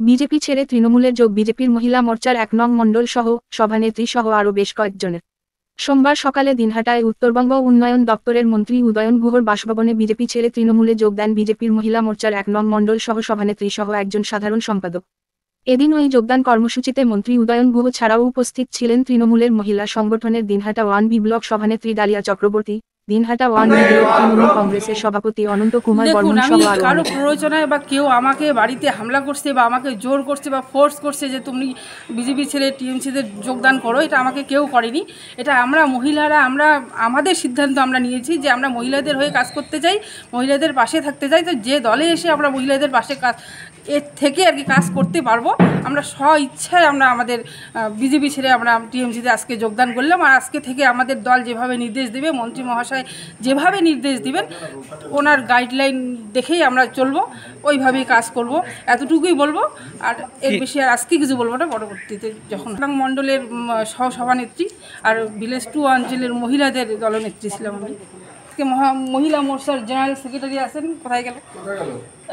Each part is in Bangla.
বিজেপি ছেড়ে তৃণমূলের যোগ বিজেপির মহিলা মোর্চার ১ নং মণ্ডল সহ সভানেত্রী সহ আরও বেশ কয়েকজনের। সোমবার সকালে দিনহাটায় উত্তরবঙ্গ উন্নয়ন দপ্তরের মন্ত্রী উদয়ন গুহর বাসভবনে বিজেপি ছেড়ে তৃণমূলে যোগ দেন বিজেপির মহিলা মোর্চার ১ নং মণ্ডল সহ সভানেত্রী সহ একজন সাধারণ সম্পাদক। এদিন ওই যোগদান কর্মসূচিতে মন্ত্রী উদয়ন গুহ ছাড়াও উপস্থিত ছিলেন তৃণমূলের মহিলা সংগঠনের দিনহাটা 1B ব্লক সভানেত্রী dahlia Chakraborty, Dinhata 1B block Trinamool কংগ্রেসের সভাপতি অনন্ত কুমার বর্মন সহ আরও কারো অনেকে। প্ররোচনায় বা কেউ আমাকে বাড়িতে হামলা করছে বা আমাকে জোর করছে বা ফোর্স করছে যে তুমি বিজেপি ছেড়ে টিএমসিতে যোগদান করো, এটা আমাকে কেউ করেনি। এটা আমরা মহিলারা আমাদের সিদ্ধান্ত আমরা নিয়েছি যে আমরা মহিলাদের হয়ে কাজ করতে চাই, মহিলাদের পাশে থাকতে চাই। তো যে দলে এসে আমরা মহিলাদের পাশে এর থেকে আর কি কাজ করতে পারবো, আমরা স্ব ইচ্ছায় আমরা আমাদের বিজেপি ছেড়ে আমরা টিএমসিতে আজকে যোগদান করলাম। আর আজকে থেকে আমাদের দল যেভাবে নির্দেশ দেবে, মন্ত্রী মহাশয় যেভাবে নির্দেশ দিবেন, ওনার গাইডলাইন দেখেই আমরা চলবো, ওইভাবেই কাজ করব, এতটুকুই বলবো। আর এর বেশি আর আজকে কিছু বলবো না। পরবর্তীতে যখন মণ্ডলের সহসভানেত্রী আর ভিলেজ 2 অঞ্চলের মহিলাদের দলনেত্রী ছিলাম আমি। আজকে মহিলা মোর্চার জেনারেল সেক্রেটারি আছেন, কোথায় গেল?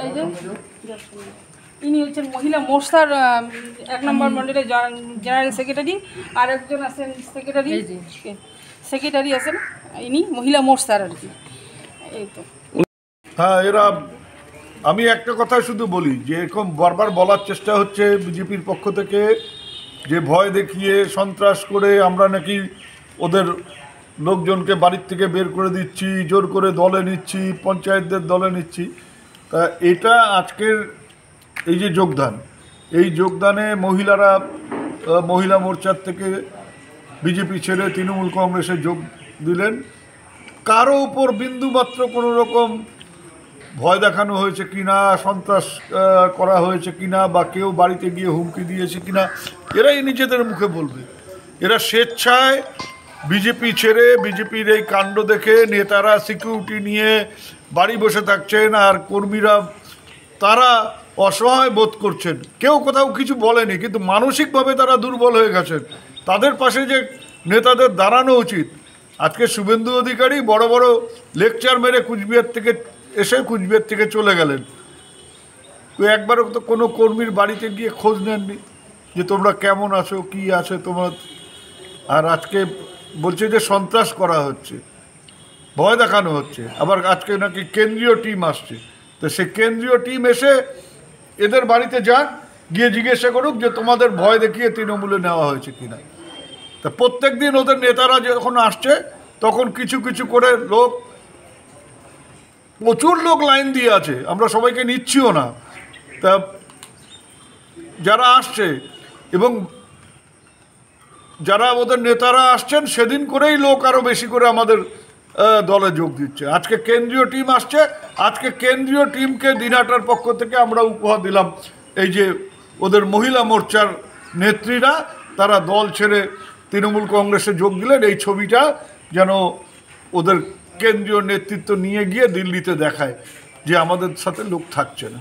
এই যে ইনি হচ্ছেন মহিলা মোর্চার 1 নম্বর মণ্ডলের জেনারেল সেক্রেটারি, আর একজন আছেন সেক্রেটারি আছেন, ইনি মহিলা মোর্চার আর কি। এই তো। হ্যাঁ, আমি একটা কথা শুধু বলি যে এরকম বারবার বলার চেষ্টা হচ্ছে বিজেপির পক্ষ থেকে যে ভয় দেখিয়ে সন্ত্রাস করে আমরা নাকি ওদের লোকজনকে বাড়ির থেকে বের করে দিচ্ছি, জোর করে দলে নিচ্ছি, পঞ্চায়েতদের দলে নিচ্ছি। তা এটা আজকের এই যে যোগদান, এই যোগদানে মহিলা মোর্চার থেকে বিজেপি ছেড়ে তৃণমূল কংগ্রেসে যোগ দিলেন। কারো উপর বিন্দুমাত্র কোনো রকম ভয় দেখানো হয়েছে কিনা, সন্ত্রাস করা হয়েছে কিনা, বা কেউ বাড়িতে গিয়ে হুমকি দিয়েছে কিনা, এরাই নিজেদের মুখে বলবে। এরা স্বেচ্ছায় বিজেপি ছেড়ে, বিজেপির এই কাণ্ড দেখে নেতারা সিকিউরিটি নিয়ে বাড়ি বসে থাকছেন, আর কর্মীরা তারা অসহায় বোধ করছেন। কেউ কোথাও কিছু বলেনি, কিন্তু মানসিকভাবে তারা দুর্বল হয়ে গেছেন। তাদের পাশে যে নেতাদের দাঁড়ানো উচিত। আজকে শুভেন্দু অধিকারী বড় বড় লেকচার মেরে কুচবিহার থেকে চলে গেলেন। তো একবারও তো কোনো কর্মীর বাড়িতে গিয়ে খোঁজ নেননি যে তোমরা কেমন আছো, কি আছে তোমার। আর আজকে বলছে যে সন্ত্রাস করা হচ্ছে, ভয় দেখানো হচ্ছে। আবার আজকে নাকি কেন্দ্রীয় টিম আসছে। তো সে কেন্দ্রীয় টিম এসে এদের বাড়িতে যান, গিয়ে জিজ্ঞাসা করুক যে তোমাদের ভয় দেখিয়ে তৃণমূলে নেওয়া হয়েছে কিনা। তা প্রত্যেক দিন ওদের নেতারা যখন আসছে তখন কিছু কিছু করে প্রচুর লোক লাইন দিয়ে আছে, আমরা সবাইকে নিচ্ছিও না। তা যারা আসছে এবং যারা ওদের নেতারা আসছেন, সেদিন করেই লোক আরও বেশি করে আমাদের দলে যোগ দিচ্ছে। আজকে কেন্দ্রীয় টিম আসছে, আজকে কেন্দ্রীয় টিমকে দিনহাটার পক্ষ থেকে আমরা উপহার দিলাম। এই যে ওদের মহিলা মোর্চার নেত্রীরা তারা দল ছেড়ে তৃণমূল কংগ্রেসে যোগ দিলেন, এই ছবিটা যেন ওদের কেন্দ্রীয় নেতৃত্ব নিয়ে গিয়ে দিল্লিতে দেখায় যে আমাদের সাথে লোক থাকছে না।